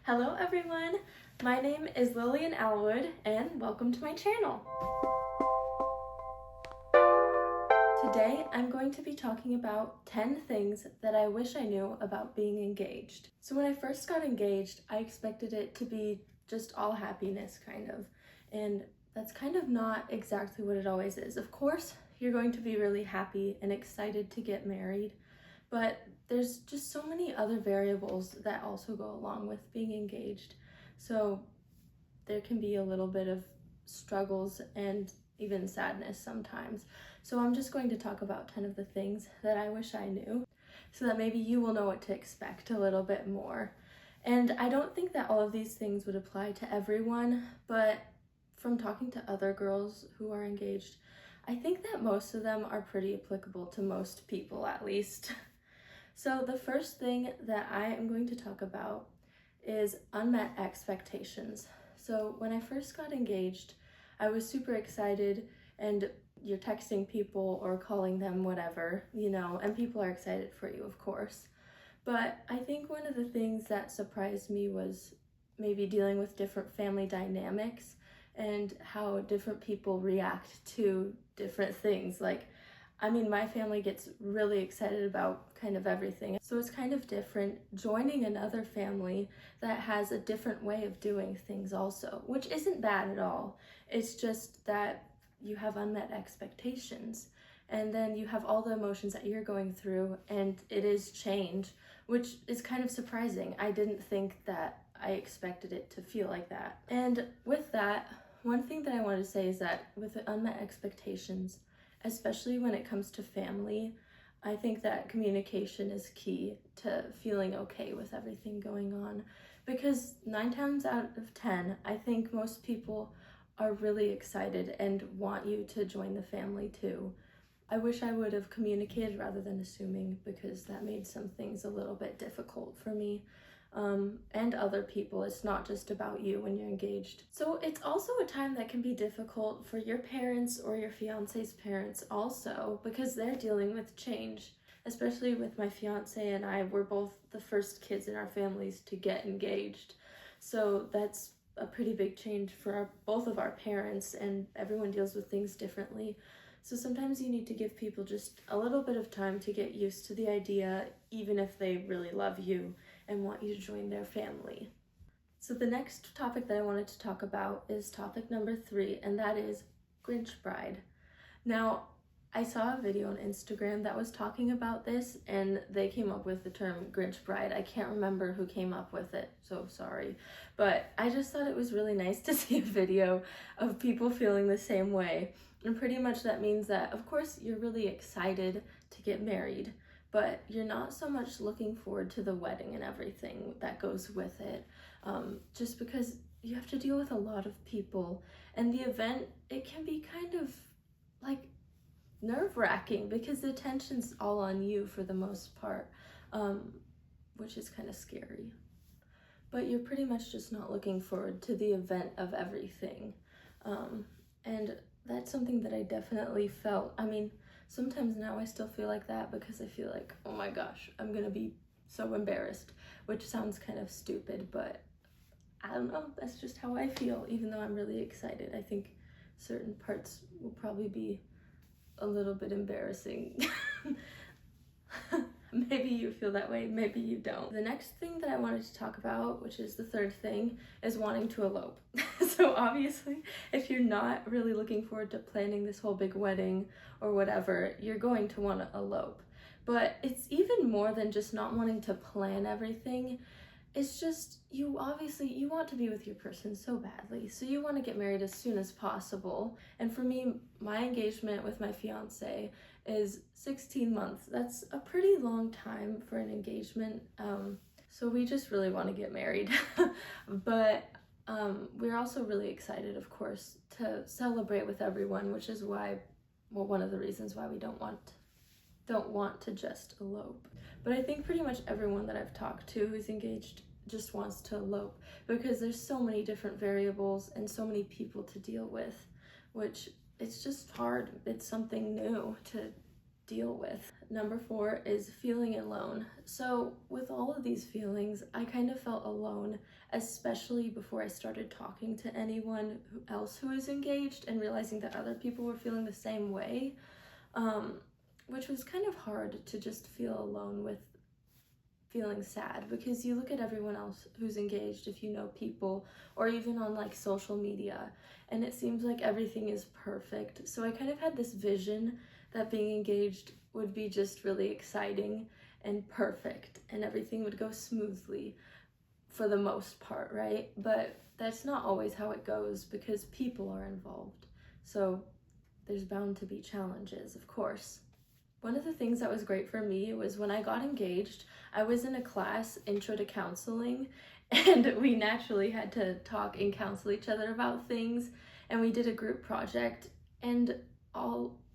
Hello everyone, my name is Lillian Alwood and welcome to my channel. Today I'm going to be talking about 10 things that I wish I knew about being engaged. So when I first got engaged, I expected it to be just all happiness kind of, and that's kind of not exactly what it always is. Of course, you're going to be really happy and excited to get married, but there's just so many other variables that also go along with being engaged. So there can be a little bit of struggles and even sadness sometimes. So I'm just going to talk about 10 of the things that I wish I knew so that maybe you will know what to expect a little bit more. And I don't think that all of these things would apply to everyone, but from talking to other girls who are engaged, I think that most of them are pretty applicable to most people at least. So the first thing that I am going to talk about is unmet expectations. So when I first got engaged, I was super excited, and you're texting people or calling them, whatever, and people are excited for you, of course. But I think one of the things that surprised me was maybe dealing with different family dynamics and how different people react to different things. My family gets really excited about kind of everything. So it's kind of different joining another family that has a different way of doing things also, which isn't bad at all. It's just that you have unmet expectations, and then you have all the emotions that you're going through, and it is change, which is kind of surprising. I didn't think that I expected it to feel like that. And with that, one thing that I wanted to say is that with the unmet expectations, especially when it comes to family, I think that communication is key to feeling okay with everything going on, because 9 times out of 10, I think most people are really excited and want you to join the family too. I wish I would have communicated rather than assuming, because that made some things a little bit difficult for me. And other people. It's not just about you when you're engaged. So it's also a time that can be difficult for your parents or your fiance's parents also, because they're dealing with change. Especially with my fiance and I, we're both the first kids in our families to get engaged. So that's a pretty big change for both of our parents, and everyone deals with things differently. So sometimes you need to give people just a little bit of time to get used to the idea, even if they really love you and want you to join their family. So the next topic that I wanted to talk about is topic number 3, and that is Grinch Bride. Now, I saw a video on Instagram that was talking about this, and they came up with the term Grinch Bride. I can't remember who came up with it, so sorry. But I just thought it was really nice to see a video of people feeling the same way. And pretty much that means that, of course, you're really excited to get married, but you're not so much looking forward to the wedding and everything that goes with it, just because you have to deal with a lot of people, and the event, it can be kind of like nerve-wracking because the attention's all on you for the most part, which is kind of scary. But you're pretty much just not looking forward to the event of everything, and that's something that I definitely felt. Sometimes now I still feel like that, because I feel like, oh my gosh, I'm gonna be so embarrassed, which sounds kind of stupid, but I don't know, that's just how I feel. Even though I'm really excited, I think certain parts will probably be a little bit embarrassing. Maybe you feel that way, maybe you don't. The next thing that I wanted to talk about, which is the third thing, is wanting to elope. So obviously, if you're not really looking forward to planning this whole big wedding or whatever, you're going to want to elope. But it's even more than just not wanting to plan everything. It's just, you want to be with your person so badly, so you want to get married as soon as possible. And for me, my engagement with my fiance is 16 months. That's a pretty long time for an engagement. So we just really want to get married. But we're also really excited, of course, to celebrate with everyone, which is why, one of the reasons why we don't want to just elope. But I think pretty much everyone that I've talked to who's engaged just wants to elope, because there's so many different variables and so many people to deal with, which it's just hard. It's something new to deal with. Number 4 is feeling alone. So with all of these feelings, I kind of felt alone, especially before I started talking to anyone else who is engaged and realizing that other people were feeling the same way, which was kind of hard to just feel alone with feeling sad, because you look at everyone else who's engaged, if you know people, or even on like social media, and it seems like everything is perfect. So I kind of had this vision that being engaged would be just really exciting and perfect and everything would go smoothly for the most part, right? But that's not always how it goes, because people are involved. So there's bound to be challenges, of course. One of the things that was great for me was when I got engaged, I was in a class, Intro to Counseling, and we naturally had to talk and counsel each other about things, and we did a group project, and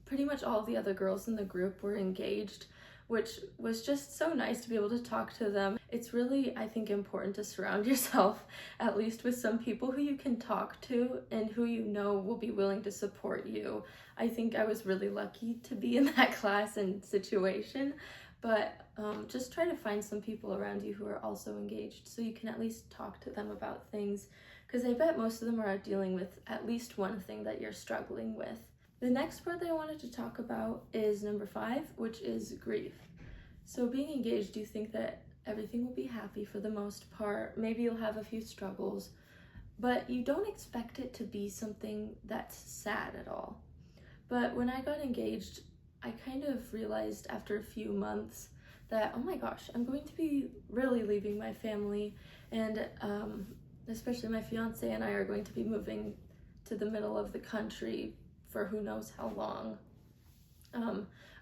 pretty much all the other girls in the group were engaged, which was just so nice to be able to talk to them. It's really, I think, important to surround yourself at least with some people who you can talk to and who you know will be willing to support you. I think I was really lucky to be in that class and situation, but just try to find some people around you who are also engaged so you can at least talk to them about things, because I bet most of them are dealing with at least one thing that you're struggling with. The next part that I wanted to talk about is number 5, which is grief. So being engaged, you think that everything will be happy for the most part. Maybe you'll have a few struggles, but you don't expect it to be something that's sad at all. But when I got engaged, I kind of realized after a few months that, oh my gosh, I'm going to be really leaving my family, and especially my fiance and I are going to be moving to the middle of the country for who knows how long,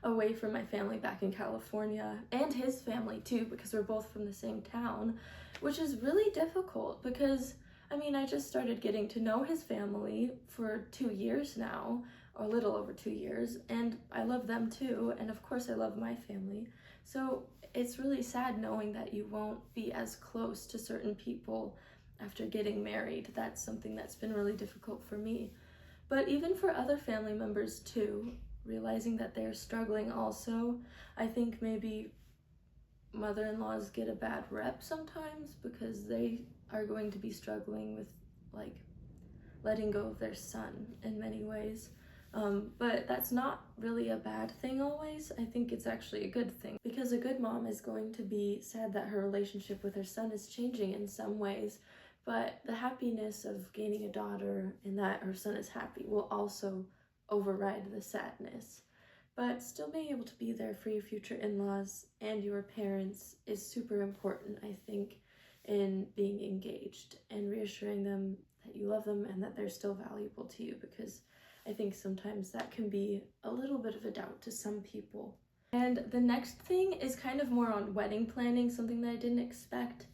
away from my family back in California, and his family too, because we're both from the same town, which is really difficult because, I mean, I just started getting to know his family for 2 years now, or a little over 2 years, and I love them too, and of course I love my family. So it's really sad knowing that you won't be as close to certain people after getting married. That's something that's been really difficult for me. But even for other family members too, realizing that they're struggling also. I think maybe mother-in-laws get a bad rep sometimes because they are going to be struggling with like letting go of their son in many ways. But that's not really a bad thing always. I think it's actually a good thing, because a good mom is going to be sad that her relationship with her son is changing in some ways, but the happiness of gaining a daughter and that her son is happy will also override the sadness. But still being able to be there for your future in-laws and your parents is super important, I think, in being engaged and reassuring them that you love them and that they're still valuable to you, because I think sometimes that can be a little bit of a doubt to some people. And the next thing is kind of more on wedding planning. Something that I didn't expect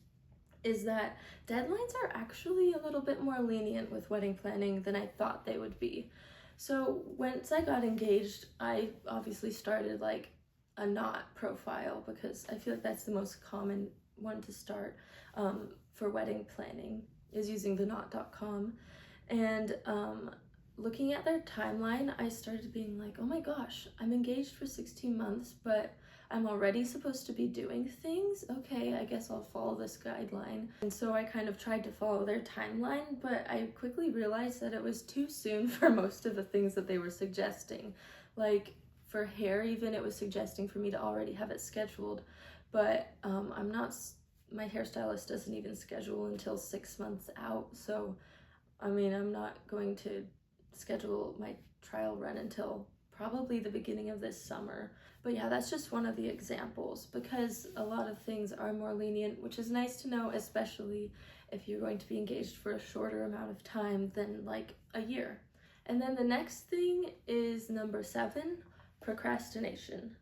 is that deadlines are actually a little bit more lenient with wedding planning than I thought they would be. So once I got engaged, I obviously started like a knot profile, because I feel like that's the most common one to start for wedding planning, is using theknot.com. And looking at their timeline, I started being like, oh my gosh, I'm engaged for 16 months, but I'm already supposed to be doing things? Okay, I guess I'll follow this guideline. And so I kind of tried to follow their timeline, but I quickly realized that it was too soon for most of the things that they were suggesting. Like for hair even, it was suggesting for me to already have it scheduled, but my hairstylist doesn't even schedule until 6 months out. So, I mean, I'm not going to schedule my trial run until probably the beginning of this summer. But yeah, that's just one of the examples, because a lot of things are more lenient, which is nice to know, especially if you're going to be engaged for a shorter amount of time than like a year. And then the next thing is number 7, procrastination.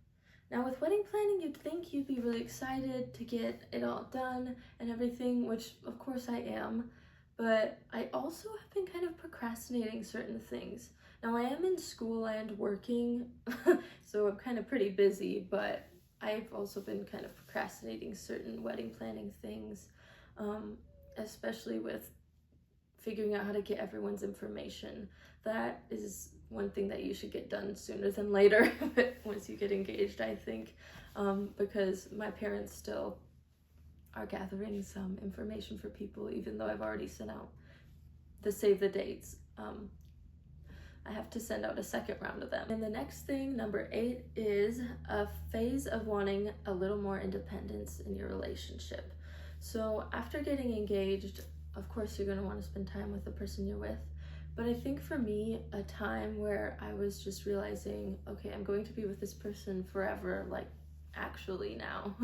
Now with wedding planning, you'd think you'd be really excited to get it all done and everything, which of course I am, but I also have been kind of procrastinating certain things. Now I am in school and working, so I'm kind of pretty busy, but I've also been kind of procrastinating certain wedding planning things, especially with figuring out how to get everyone's information. That is one thing that you should get done sooner than later once you get engaged, I think, because my parents still are gathering some information for people, even though I've already sent out the save the dates. I have to send out a second round of them. And the next thing, number 8, is a phase of wanting a little more independence in your relationship. So after getting engaged, of course you're going to want to spend time with the person you're with. But I think for me, a time where I was just realizing, okay, I'm going to be with this person forever, like actually now,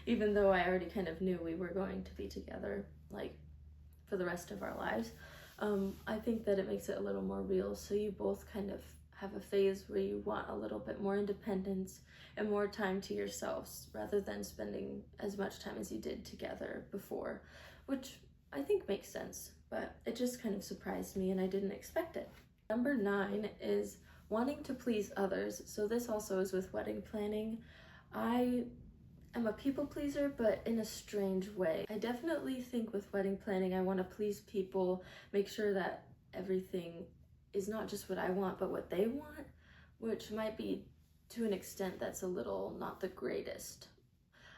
even though I already kind of knew we were going to be together, like for the rest of our lives. I think that it makes it a little more real, so you both kind of have a phase where you want a little bit more independence and more time to yourselves rather than spending as much time as you did together before, which I think makes sense, but it just kind of surprised me and I didn't expect it. Number 9 is wanting to please others. So this also is with wedding planning. I am a people pleaser, but in a strange way. I definitely think with wedding planning, I want to please people, make sure that everything is not just what I want, but what they want, which might be to an extent that's a little not the greatest.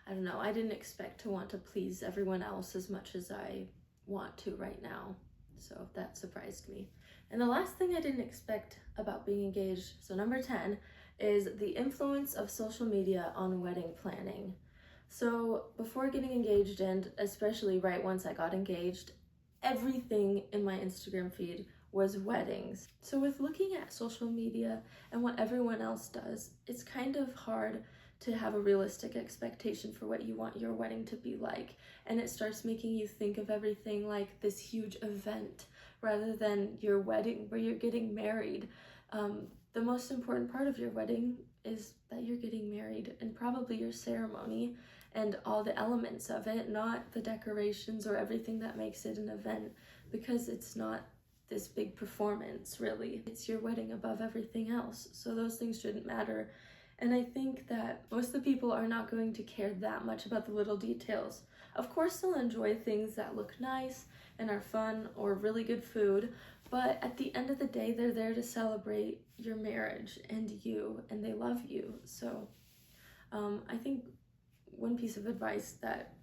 I don't know, I didn't expect to want to please everyone else as much as I want to right now, so that surprised me. And the last thing I didn't expect about being engaged, so number 10, is the influence of social media on wedding planning. So before getting engaged, and especially right once I got engaged, everything in my Instagram feed was weddings. So with looking at social media and what everyone else does, it's kind of hard to have a realistic expectation for what you want your wedding to be like. And it starts making you think of everything like this huge event rather than your wedding where you're getting married. The most important part of your wedding is that you're getting married, and probably your ceremony and all the elements of it, not the decorations or everything that makes it an event, because it's not this big performance, really. It's your wedding above everything else, so those things shouldn't matter. And I think that most of the people are not going to care that much about the little details. Of course, they'll enjoy things that look nice and are fun or really good food, but at the end of the day, they're there to celebrate your marriage and you, and they love you. So I think one piece of advice that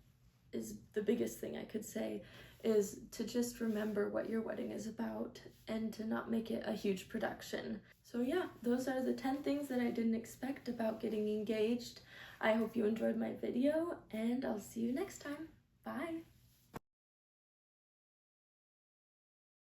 is the biggest thing I could say is to just remember what your wedding is about and to not make it a huge production. So yeah, those are the 10 things that I didn't expect about getting engaged. I hope you enjoyed my video, and I'll see you next time. Bye!